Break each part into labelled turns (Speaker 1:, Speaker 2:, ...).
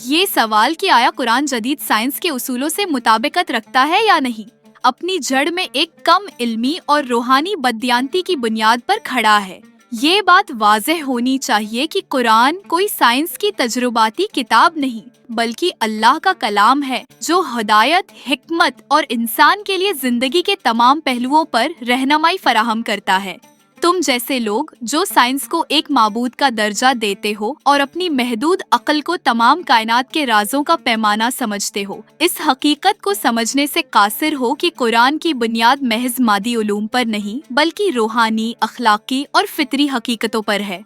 Speaker 1: یہ سوال کہ آیا قرآن جدید سائنس کے اصولوں سے مطابقت رکھتا ہے یا نہیں، اپنی جڑ میں ایک کم علمی اور روحانی بددیانتی کی بنیاد پر کھڑا ہے۔ یہ بات واضح ہونی چاہیے کہ قرآن کوئی سائنس کی تجرباتی کتاب نہیں، بلکہ اللہ کا کلام ہے جو ہدایت، حکمت اور انسان کے لیے زندگی کے تمام پہلوؤں پر رہنمائی فراہم کرتا ہے۔ تم جیسے لوگ جو سائنس کو ایک معبود کا درجہ دیتے ہو اور اپنی محدود عقل کو تمام کائنات کے رازوں کا پیمانہ سمجھتے ہو، اس حقیقت کو سمجھنے سے قاصر ہو کہ قرآن کی بنیاد محض مادی علوم پر نہیں بلکہ روحانی، اخلاقی اور فطری حقیقتوں پر ہے۔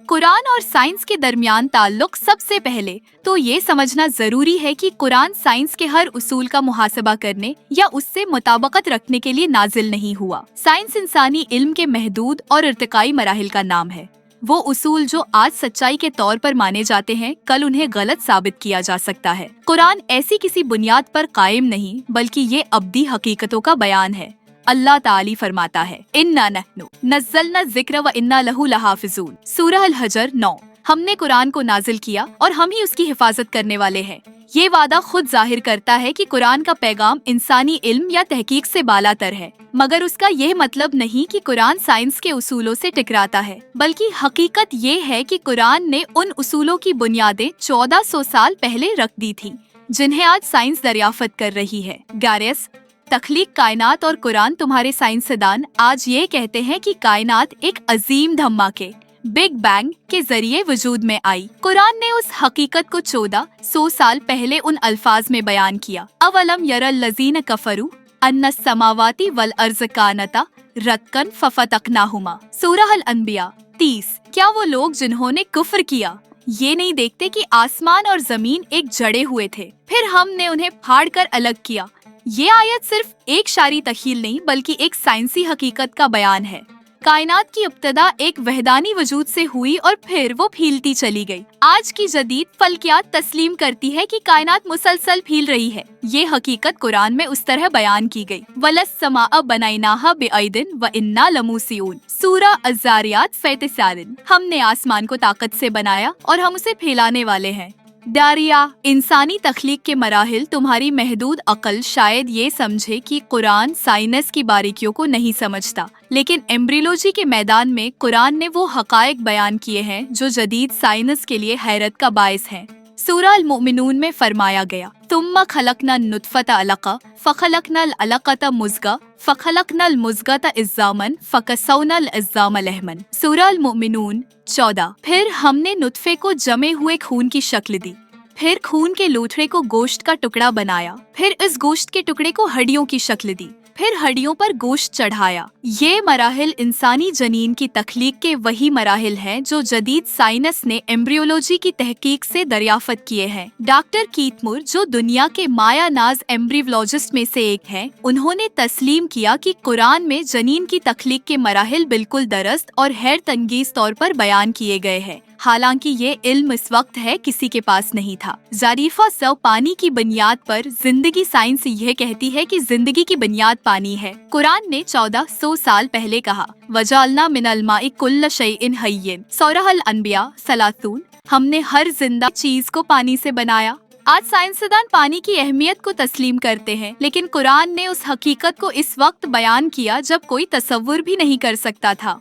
Speaker 1: قرآن اور سائنس کے درمیان تعلق۔ سب سے پہلے تو یہ سمجھنا ضروری ہے کہ قرآن سائنس کے ہر اصول کا محاسبہ کرنے یا اس سے مطابقت رکھنے کے لیے نازل نہیں ہوا۔ سائنس انسانی علم کے محدود اور ارتقائی مراحل کا نام ہے۔ وہ اصول جو آج سچائی کے طور پر مانے جاتے ہیں، کل انہیں غلط ثابت کیا جا سکتا ہے۔ قرآن ایسی کسی بنیاد پر قائم نہیں بلکہ یہ ابدی حقیقتوں کا بیان ہے۔ اللہ تعالی فرماتا ہے، اِنَّا نَحْنُ نَزَّلْنَا الذِّكْرَ وَإِنَّا لَهُ لَحَافِظُونَ۔ سورہ الحجر 9۔ ہم نے قرآن کو نازل کیا اور ہم ہی اس کی حفاظت کرنے والے ہیں۔ یہ وعدہ خود ظاہر کرتا ہے کہ قرآن کا پیغام انسانی علم یا تحقیق سے بالا تر ہے، مگر اس کا یہ مطلب نہیں کہ قرآن سائنس کے اصولوں سے ٹکراتا ہے، بلکہ حقیقت یہ ہے کہ قرآن نے ان اصولوں کی بنیادیں 1400 سال پہلے رکھ دی تھیں جنہیں آج سائنس دریافت کر رہی ہے۔ گاریس، تخلیق کائنات اور قرآن۔ تمہارے سائنسدان آج یہ کہتے ہیں کہ کائنات ایک عظیم دھماکے، بگ بینگ کے ذریعے وجود میں آئی۔ قرآن نے اس حقیقت کو 1400 سال پہلے ان الفاظ میں بیان کیا، اولم یر الذین کفروا ان السماوات والارض کانتا رتقا ففتقناہما۔ سورہ الانبیاء 30۔ کیا وہ لوگ جنہوں نے کفر کیا یہ نہیں دیکھتے کہ آسمان اور زمین ایک جڑے ہوئے تھے، پھر ہم نے انہیں پھاڑ کر الگ کیا؟ یہ آیت صرف ایک شعری تخیل نہیں بلکہ ایک سائنسی حقیقت کا بیان ہے۔ کائنات کی ابتدا ایک وحدانی وجود سے ہوئی اور پھر وہ پھیلتی چلی گئی۔ آج کی جدید فلکیات تسلیم کرتی ہے کہ کائنات مسلسل پھیل رہی ہے۔ یہ حقیقت قرآن میں اس طرح بیان کی گئی، وَلَلسَّمَاءَ بَنَيْنَاهَا بِأَيْدٍ وَإِنَّا لَمُوسِعُونَ۔ سورہ الذاریات 47۔ ہم نے آسمان کو طاقت سے بنایا اور ہم اسے پھیلانے والے ہیں۔ داریا، انسانی تخلیق کے مراحل۔ تمہاری محدود عقل شاید یہ سمجھے کہ قرآن سائنس کی باریکیوں کو نہیں سمجھتا، لیکن ایمبریولوجی کے میدان میں قرآن نے وہ حقائق بیان کیے ہیں جو جدید سائنس کے لیے حیرت کا باعث ہیں۔ سورہ المؤمنون میں فرمایا گیا، ثم خلقنا النطفة علقة فخلقنا العلقة مضغة فخلقنا المضغة عظاما فكسونا العظام لحما۔ سورہ المؤمنون 14۔ پھر ہم نے نطفے کو جمے ہوئے خون کی شکل دی، پھر خون کے لوتھڑے کو گوشت کا ٹکڑا بنایا، پھر اس گوشت کے ٹکڑے کو ہڈیوں کی شکل دی، پھر ہڈیوں پر گوشت چڑھایا۔ یہ مراحل انسانی جنین کی تخلیق کے وہی مراحل ہیں جو جدید سائنس نے ایمبریولوجی کی تحقیق سے دریافت کیے ہیں۔ ڈاکٹر کیت مور، جو دنیا کے مایہ ناز ایمبریولوجسٹ میں سے ایک ہیں، انہوں نے تسلیم کیا کہ قرآن میں جنین کی تخلیق کے مراحل بالکل درست اور حیرت انگیز طور پر بیان کیے گئے ہیں، حالانکہ یہ علم اس وقت ہے کسی کے پاس نہیں تھا۔ ظریفہ سو، پانی کی بنیاد پر زندگی۔ سائنس یہ کہتی ہے کہ زندگی کی بنیاد پانی ہے۔ قرآن نے 1400 سال پہلے کہا، وَجَعَلْنَا مِنَ الْمَاءِ كُلَّ شَيْءٍ حَيٍّ۔ سورہ الانبیاء 30۔ ہم نے ہر زندہ چیز کو پانی سے بنایا۔ آج سائنسدان پانی کی اہمیت کو تسلیم کرتے ہیں، لیکن قرآن نے اس حقیقت کو اس وقت بیان کیا جب کوئی تصور بھی نہیں کر سکتا تھا۔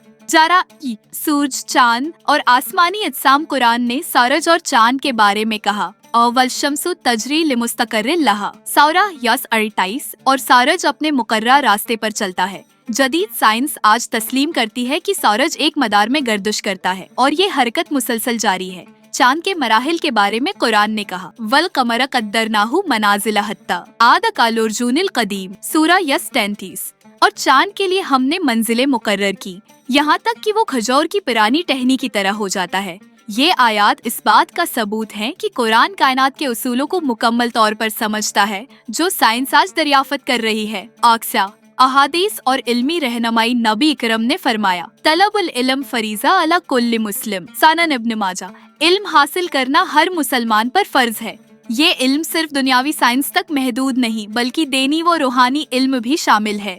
Speaker 1: سورج، چاند اور آسمانی اجسام۔ قرآن نے سورج اور چاند کے بارے میں کہا، وَالشَّمْسُ تَجْرِي لِمُسْتَقَرٍّ لَهَا۔ سورہ یس 28۔ اور سورج اپنے مقررہ راستے پر چلتا ہے۔ جدید سائنس آج تسلیم کرتی ہے کہ سورج ایک مدار میں گردش کرتا ہے اور یہ حرکت مسلسل جاری ہے۔ چاند کے مراحل کے بارے میں قرآن نے کہا، وَالْقَمَرَ قَدَّرْنَاهُ مَنَازِلَ حَتَّى عَادَ كَالْعُرْجُونِ الْقَدِيمِ۔ سورہ یس 33۔ اور چاند کے لیے ہم نے منزلیں مقرر کی، یہاں تک کہ وہ کھجور کی پرانی ٹہنی کی طرح ہو جاتا ہے۔ یہ آیات اس بات کا ثبوت ہیں کہ قرآن کائنات کے اصولوں کو مکمل طور پر سمجھتا ہے جو سائنس آج دریافت کر رہی ہے۔ اقصا، احادیث اور علمی رہنمائی۔ نبی اکرم نے فرمایا، طلب العلم فریضہ علی کل مسلم۔ سنن ابن ماجہ۔ علم حاصل کرنا ہر مسلمان پر فرض ہے۔ یہ علم صرف دنیاوی سائنس تک محدود نہیں بلکہ دینی و روحانی علم بھی شامل ہے۔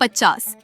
Speaker 1: 50।